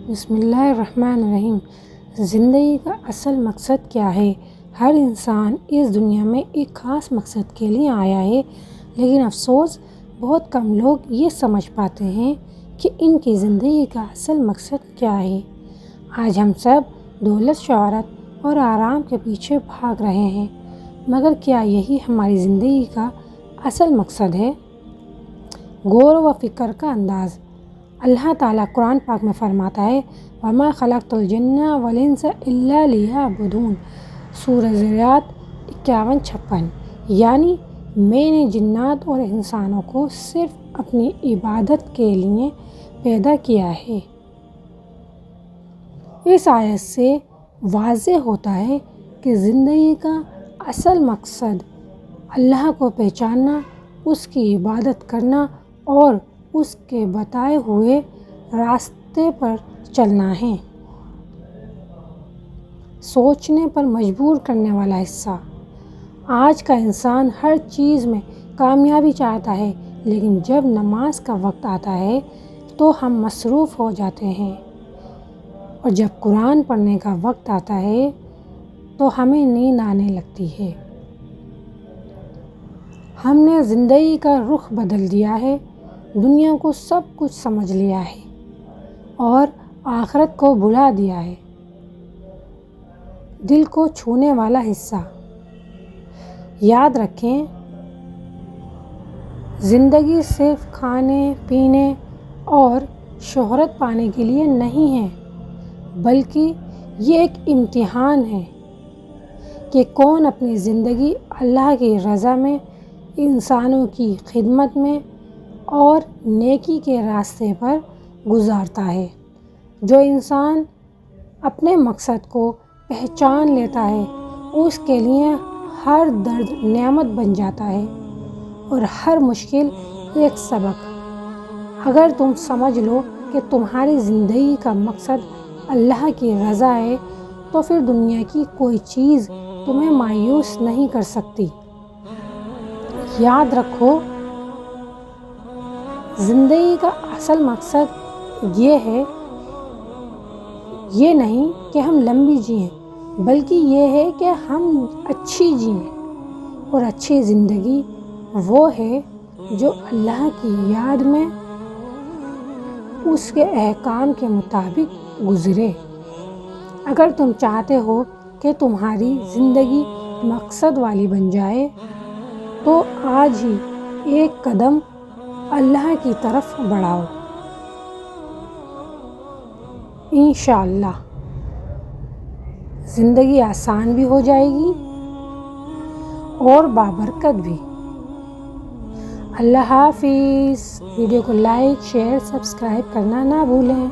بسم اللہ الرحمن الرحیم۔ زندگی کا اصل مقصد کیا ہے؟ ہر انسان اس دنیا میں ایک خاص مقصد کے لیے آیا ہے، لیکن افسوس بہت کم لوگ یہ سمجھ پاتے ہیں کہ ان کی زندگی کا اصل مقصد کیا ہے۔ آج ہم سب دولت، شہرت اور آرام کے پیچھے بھاگ رہے ہیں، مگر کیا یہی ہماری زندگی کا اصل مقصد ہے؟ غور و فکر کا انداز۔ اللہ تعالیٰ قرآن پاک میں فرماتا ہے وَمَا خَلَقْتُ الْجِنَّ وَالْإِنسَ إِلَّا لِيَعْبُدُونِ، سورہ ذریات 51-56، یعنی میں نے جنات اور انسانوں کو صرف اپنی عبادت کے لیے پیدا کیا ہے۔ اس آیت سے واضح ہوتا ہے کہ زندگی کا اصل مقصد اللہ کو پہچاننا، اس کی عبادت کرنا اور اس کے بتائے ہوئے راستے پر چلنا ہے۔ سوچنے پر مجبور کرنے والا حصہ۔ آج کا انسان ہر چیز میں کامیابی چاہتا ہے، لیکن جب نماز کا وقت آتا ہے تو ہم مصروف ہو جاتے ہیں، اور جب قرآن پڑھنے کا وقت آتا ہے تو ہمیں نیند آنے لگتی ہے۔ ہم نے زندگی کا رخ بدل دیا ہے، دنیا کو سب کچھ سمجھ لیا ہے اور آخرت کو بھلا دیا ہے۔ دل کو چھونے والا حصہ۔ یاد رکھیں، زندگی صرف کھانے پینے اور شہرت پانے کے لیے نہیں ہے، بلکہ یہ ایک امتحان ہے کہ کون اپنی زندگی اللہ کی رضا میں، انسانوں کی خدمت میں اور نیکی کے راستے پر گزارتا ہے۔ جو انسان اپنے مقصد کو پہچان لیتا ہے، اس کے لیے ہر درد نعمت بن جاتا ہے اور ہر مشکل ایک سبق۔ اگر تم سمجھ لو کہ تمہاری زندگی کا مقصد اللہ کی رضا ہے، تو پھر دنیا کی کوئی چیز تمہیں مایوس نہیں کر سکتی۔ یاد رکھو، زندگی کا اصل مقصد یہ نہیں کہ ہم لمبی جئیں، بلکہ یہ ہے کہ ہم اچھی جئیں، اور اچھی زندگی وہ ہے جو اللہ کی یاد میں اس کے احکام کے مطابق گزرے۔ اگر تم چاہتے ہو کہ تمہاری زندگی مقصد والی بن جائے، تو آج ہی ایک قدم اللہ کی طرف بڑھاؤ۔ انشاءاللہ زندگی آسان بھی ہو جائے گی اور بابرکت بھی۔ اللہ حافظ۔ ویڈیو کو لائک، شیئر، سبسکرائب کرنا نہ بھولیں۔